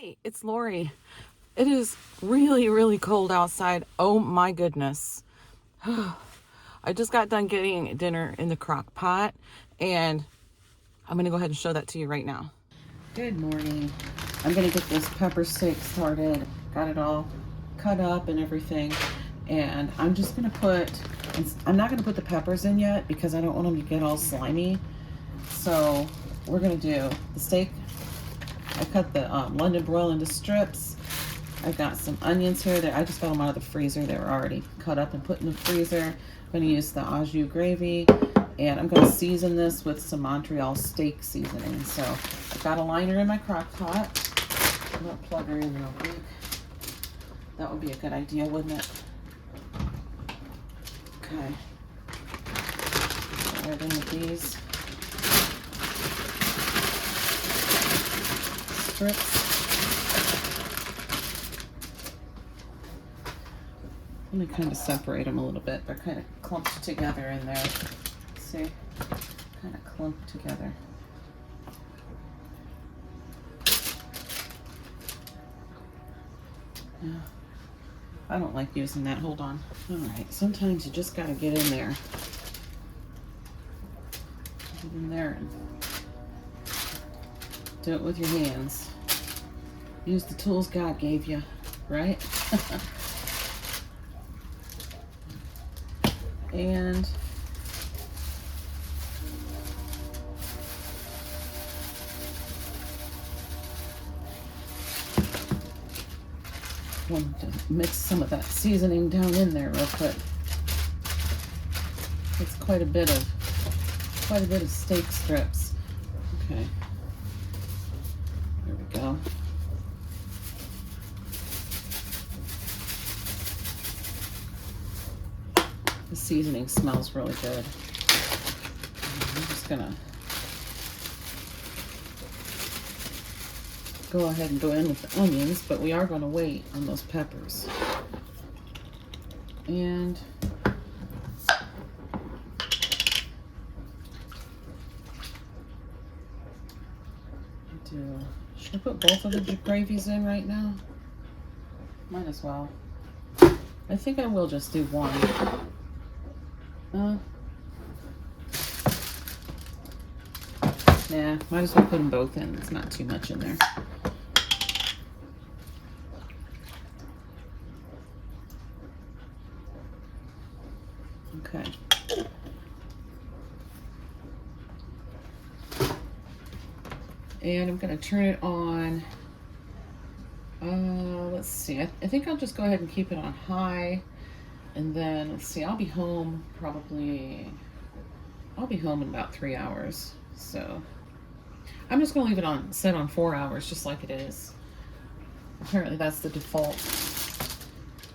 Hi, it's Lori. It is really, really cold outside. Oh my goodness. I just got done getting dinner in the crock pot, and I'm going to go ahead and show that to you right now. Good morning. I'm going to get this pepper steak started. Got it all cut up and everything. And I'm just going to I'm not going to put the peppers in yet because I don't want them to get all slimy. So we're going to do the steak. I cut the London broil into strips. I've got some onions here that I just got them out of the freezer. They were already cut up and put in the freezer. I'm going to use the au jus gravy, and I'm going to season this with some Montreal steak seasoning. So I've got a liner in my crock pot. I'm going to plug her in real quick. That would be a good idea, wouldn't it? Okay. Right in with these strips. I'm going to kind of separate them a little bit. They're kind of clumped together in there. See? Kind of clumped together. Yeah. I don't like using that. Hold on. Alright, sometimes you just got to get in there. Get in there and do it with your hands. Use the tools God gave you, right? And want to mix some of that seasoning down in there real quick. It's quite a bit of steak strips. Okay. There we go. The seasoning smells really good. I'm just gonna go ahead and go in with the onions, but we are going to wait on those peppers. And should I put both of the gravies in right now? Might as well. I think I will just do one. Yeah, might as well put them both in. It's not too much in there. Okay. And I'm going to turn it on. Let's see. I think I'll just go ahead and keep it on high. And then, let's see, I'll be home in about 3 hours. So I'm just going to leave it set on 4 hours, just like it is. Apparently that's the default.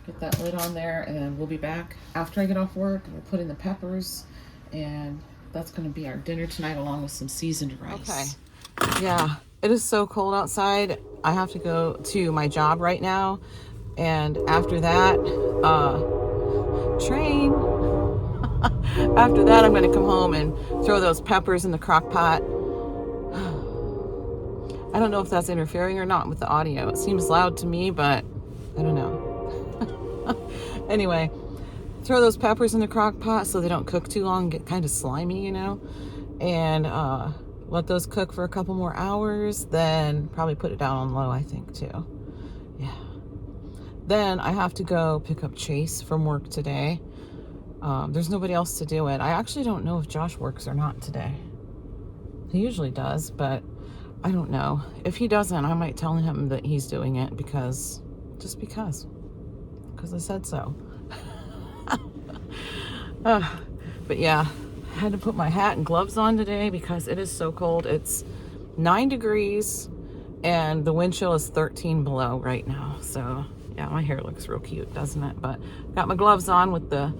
Get that lid on there, and then we'll be back after I get off work. We'll put in the peppers, and that's going to be our dinner tonight, along with some seasoned rice. Okay. Yeah, it is so cold outside. I have to go to my job right now, and after that, train. After that, I'm going to come home and throw those peppers in the crock pot. I don't know if that's interfering or not with the audio. It seems loud to me, but I don't know. Anyway, throw those peppers in the crock pot so they don't cook too long and get kind of slimy, you know, and let those cook for a couple more hours, then probably put it down on low, I think, too. Yeah. Then I have to go pick up Chase from work today. There's nobody else to do it. I actually don't know if Josh works or not today. He usually does, but I don't know. If he doesn't, I might tell him that he's doing it because I said so. But yeah, I had to put my hat and gloves on today because it is so cold. It's 9 degrees and the wind chill is 13 below right now. So yeah, my hair looks real cute, doesn't it? But got my gloves on with the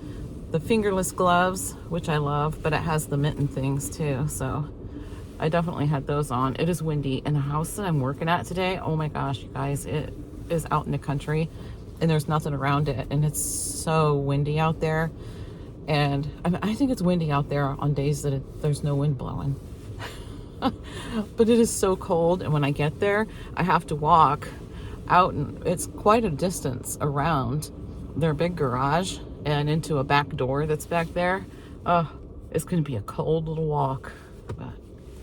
fingerless gloves, which I love, but it has the mitten things too. So I definitely had those on. It is windy in the house that I'm working at today. Oh my gosh, you guys, it is out in the country and there's nothing around it, and it's so windy out there. And I think it's windy out there on days that there's no wind blowing. But it is so cold, and when I get there, I have to walk out, and it's quite a distance around their big garage and into a back door that's back there. It's gonna be a cold little walk, but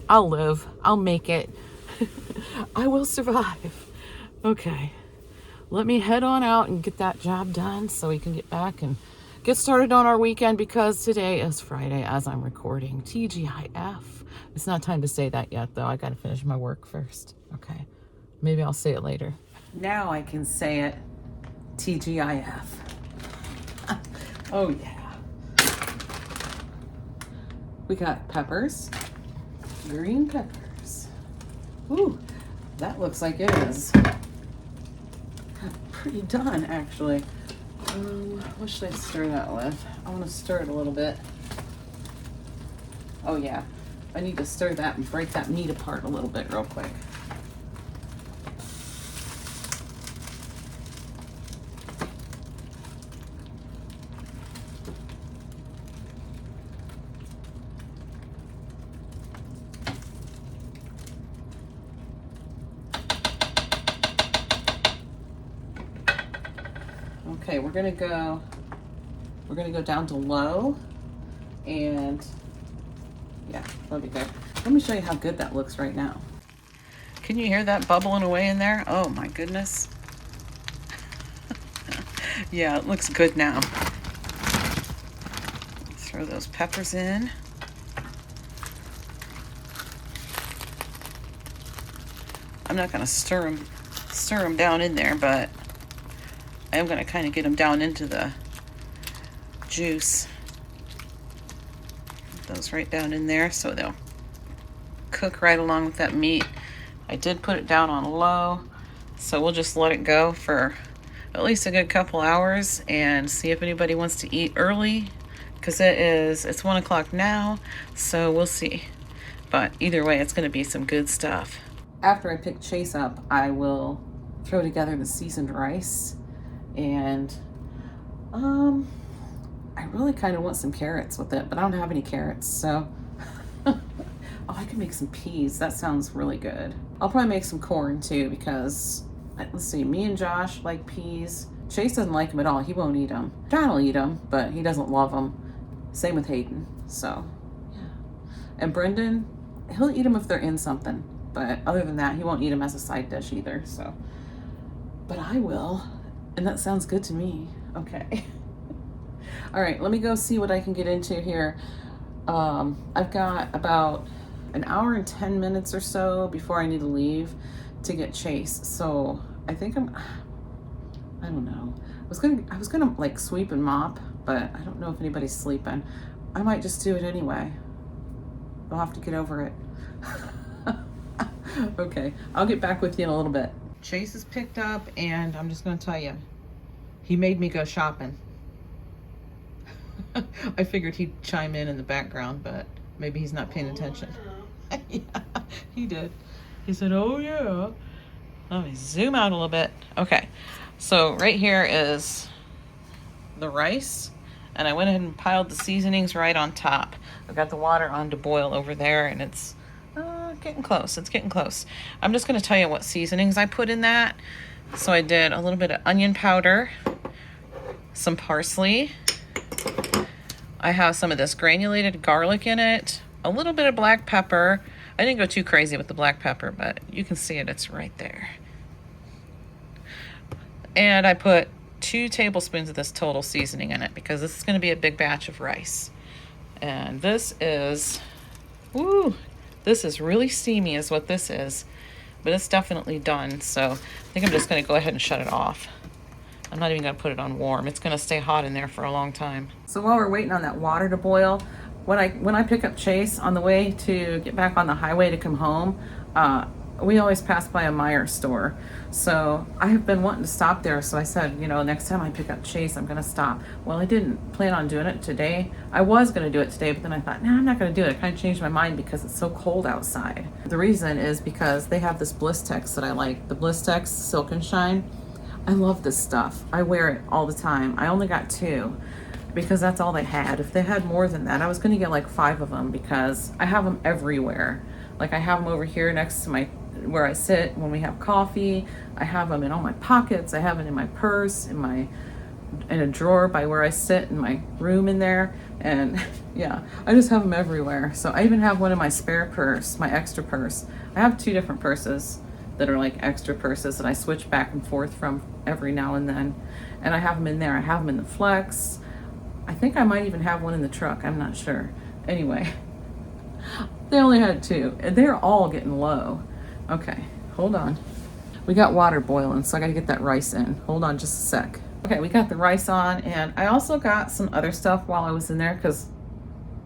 I'll live. I'll make it. I will survive. Okay, let me head on out and get that job done so we can get back and get started on our weekend, because today is Friday as I'm recording. TGIF. It's not time to say that yet, though. I gotta finish my work first. Okay, maybe I'll say it later. Now I can say it. TGIF. Oh yeah. We got peppers, green peppers. Ooh, that looks like it is pretty done, actually. What should I stir that with? I want to stir it a little bit. Oh yeah, I need to stir that and break that meat apart a little bit real quick. Okay, we're gonna go down to low, and yeah, that'll be good. Let me show you how good that looks right now. Can you hear that bubbling away in there? Oh my goodness. Yeah, it looks good now. Throw those peppers in. I'm not gonna stir them down in there, but I am going to kind of get them down into the juice. Put those right down in there so they'll cook right along with that meat. I did put it down on low, so we'll just let it go for at least a good couple hours and see if anybody wants to eat early, because it's 1 o'clock now, so we'll see. But either way, it's going to be some good stuff. After I pick Chase up, I will throw together the seasoned rice. And I really kind of want some carrots with it, but I don't have any carrots, so oh, I can make some peas. That sounds really good. I'll probably make some corn too, because let's see, me and Josh like peas. Chase doesn't like them at all. He won't eat them. John will eat them, but he doesn't love them. Same with Hayden. So yeah. And Brendan, he'll eat them if they're in something, but other than that, he won't eat them as a side dish either. So, but I will. And that sounds good to me. Okay. All right, let me go see what I can get into here. I've got about an hour and 10 minutes or so before I need to leave to get Chase. So I think I don't know. I was gonna like sweep and mop, but I don't know if anybody's sleeping. I might just do it anyway. I'll have to get over it. Okay, I'll get back with you in a little bit. Chase is picked up, and I'm just going to tell you, he made me go shopping. I figured he'd chime in the background, but maybe he's not paying attention. Yeah, he did. He said, oh yeah. Let me zoom out a little bit. Okay, so right here is the rice, and I went ahead and piled the seasonings right on top. I've got the water on to boil over there, and it's getting close. It's getting close. I'm just going to tell you what seasonings I put in that. So I did a little bit of onion powder, some parsley. I have some of this granulated garlic in it, a little bit of black pepper. I didn't go too crazy with the black pepper, but you can see it. It's right there. And I put 2 tablespoons of this total seasoning in it, because this is going to be a big batch of rice. And this is, woo, this is really steamy is what this is, but it's definitely done. So I think I'm just going to go ahead and shut it off. I'm not even going to put it on warm. It's going to stay hot in there for a long time. So while we're waiting on that water to boil, when I pick up Chase on the way to get back on the highway to come home, we always pass by a Meijer store. So I have been wanting to stop there. So I said, you know, next time I pick up Chase, I'm going to stop. Well, I didn't plan on doing it today. I was going to do it today, but then I thought, nah, I'm not going to do it. I kind of changed my mind because it's so cold outside. The reason is because they have this Blistex that I like, the Blistex Silk and Shine. I love this stuff. I wear it all the time. I only got 2 because that's all they had. If they had more than that, I was going to get like 5 of them because I have them everywhere. Like I have them over here next to my, where I sit when we have coffee. I have them in all my pockets. I have it in my purse, in a drawer by where I sit in my room in there. And yeah, I just have them everywhere. So I even have one in my spare purse, my extra purse. I have 2 different purses that are like extra purses that I switch back and forth from every now and then. And I have them in there. I have them in the flex. I think I might even have one in the truck. I'm not sure. Anyway, they only had 2 and they're all getting low. Okay, hold on. We got water boiling, so I gotta get that rice in. Hold on just a sec. Okay, we got the rice on, and I also got some other stuff while I was in there, because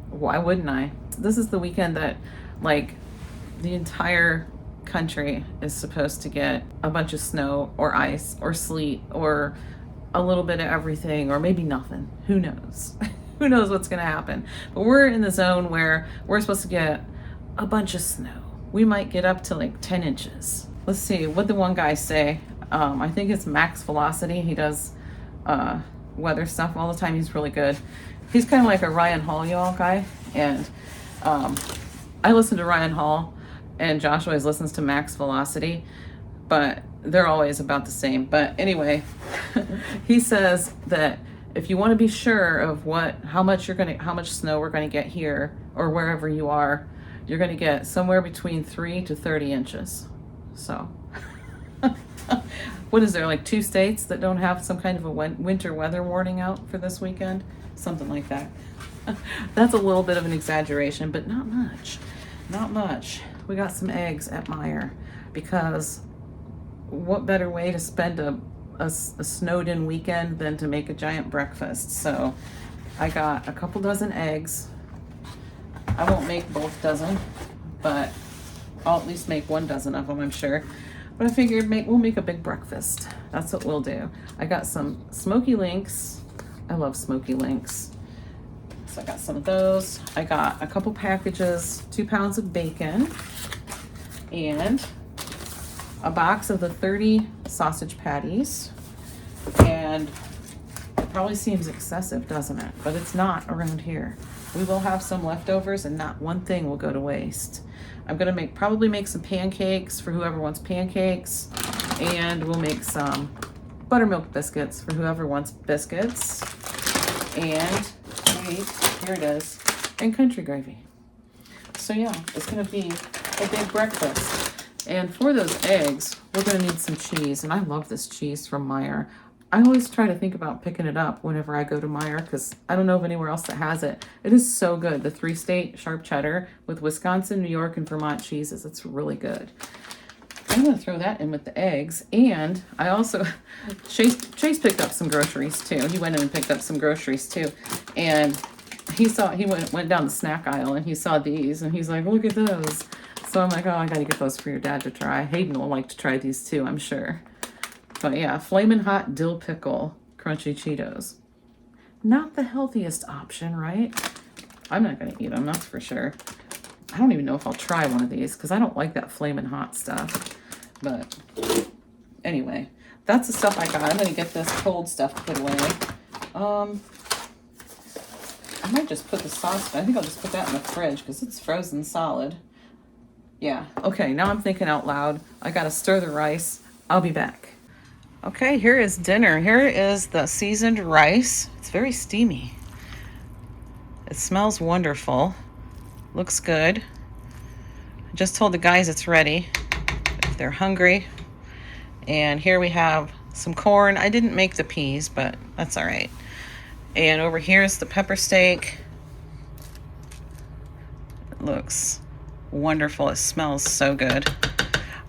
why wouldn't I? This is the weekend that, like, the entire country is supposed to get a bunch of snow or ice or sleet or a little bit of everything, or maybe nothing. Who knows? Who knows what's gonna happen? But we're in the zone where we're supposed to get a bunch of snow. We might get up to like 10 inches. Let's see, what the one guy say? I think it's Max Velocity. He does weather stuff all the time. He's really good. He's kind of like a Ryan Hall, y'all, guy. And I listen to Ryan Hall, and Josh always listens to Max Velocity, but they're always about the same. But anyway, he says that if you want to be sure of how much snow we're gonna get here or wherever you are, you're gonna get somewhere between 3 to 30 inches. So, what is there, like 2 states that don't have some kind of a winter weather warning out for this weekend? Something like that. That's a little bit of an exaggeration, but not much. Not much. We got some eggs at Meijer, because what better way to spend a snowed in weekend than to make a giant breakfast? So I got a couple dozen eggs. I won't make both dozen, but I'll at least make 1 dozen of them, I'm sure. But I figured we'll make a big breakfast. That's what we'll do. I got some smoky links. I love smoky links. So I got some of those. I got a couple packages, 2 pounds of bacon, and a box of the 30 sausage patties. And it probably seems excessive, doesn't it? But it's not around here. We will have some leftovers, and not one thing will go to waste. I'm gonna probably make some pancakes for whoever wants pancakes, and we'll make some buttermilk biscuits for whoever wants biscuits. And wait, here it is, and country gravy. So yeah, it's gonna be a big breakfast. And for those eggs, we're gonna need some cheese, and I love this cheese from Meijer. I always try to think about picking it up whenever I go to Meijer, because I don't know of anywhere else that has it. It is so good. The 3-state sharp cheddar with Wisconsin, New York, and Vermont cheeses. It's really good. I'm going to throw that in with the eggs. And I also, Chase picked up some groceries too. He went in and picked up some groceries too. And he went down the snack aisle, and he saw these, and he's like, look at those. So I'm like, oh, I got to get those for your dad to try. Hayden will like to try these too, I'm sure. But yeah, Flamin' Hot Dill Pickle Crunchy Cheetos. Not the healthiest option, right? I'm not going to eat them, that's for sure. I don't even know if I'll try one of these, because I don't like that Flamin' Hot stuff. But anyway, that's the stuff I got. I'm going to get this cold stuff put away. I might just put the sauce, I think I'll just put that in the fridge, because it's frozen solid. Yeah, okay, now I'm thinking out loud. I got to stir the rice. I'll be back. Okay, here is dinner. Here is the seasoned rice. It's very steamy. It smells wonderful. Looks good. I just told the guys it's ready if they're hungry. And here we have some corn. I didn't make the peas, but that's all right. And over here is the pepper steak. It looks wonderful. It smells so good.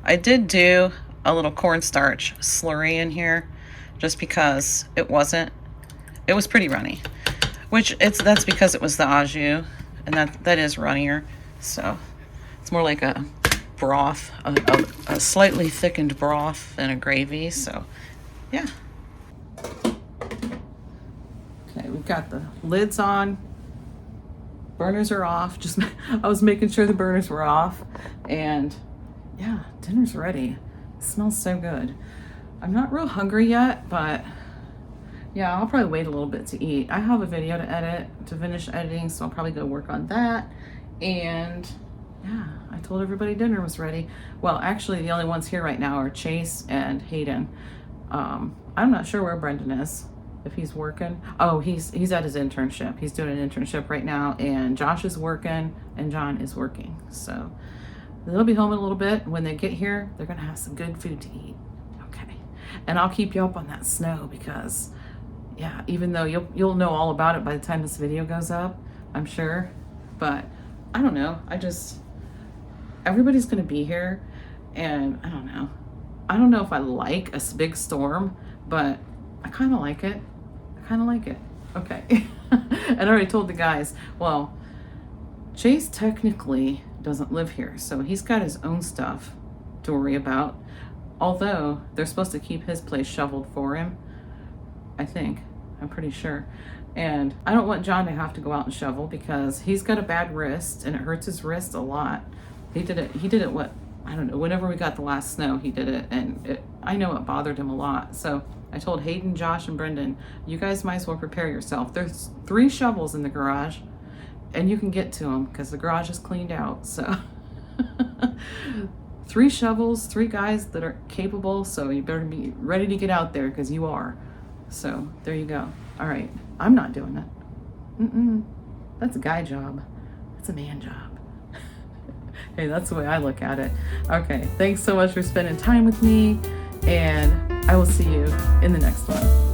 I did do a little cornstarch slurry in here just because it was pretty runny, that's because it was the au jus, and that is runnier, so it's more like a broth, a slightly thickened broth than a gravy. So yeah. Okay, we've got the lids on, burners are off. I was making sure the burners were off, and yeah, dinner's ready. It smells so good. I'm not real hungry yet, but yeah, I'll probably wait a little bit to eat. I have a video to finish editing, so I'll probably go work on that. And Yeah, I told everybody dinner was ready. Well, actually, the only ones here right now are Chase and Hayden. I'm not sure where Brendan is, if he's working. Oh, he's at his internship. He's doing an internship right now, and Josh is working, and John is working. So they'll be home in a little bit. When they get here, they're gonna have some good food to eat. Okay, and I'll keep you up on that snow because, yeah, even though you'll know all about it by the time this video goes up, I'm sure. But I don't know. Everybody's gonna be here, and I don't know. I don't know if I like a big storm, but I kind of like it. I kind of like it. Okay. And I already told the guys, well, Chase technically doesn't live here, so he's got his own stuff to worry about. Although they're supposed to keep his place shoveled for him, I think. I'm pretty sure. And I don't want John to have to go out and shovel because he's got a bad wrist and it hurts his wrist a lot. He did it what, I don't know, whenever we got the last snow, he did it, and I know it bothered him a lot. So I told Hayden, Josh, and Brendan, you guys might as well prepare yourself. There's 3 shovels in the garage, and you can get to them because the garage is cleaned out. So 3 shovels, 3 guys that are capable, so you better be ready to get out there because you are. So there you go. All right, I'm not doing it. That's a guy job. That's a man job. Hey, that's the way I look at it. Okay, thanks so much for spending time with me, and I will see you in the next one.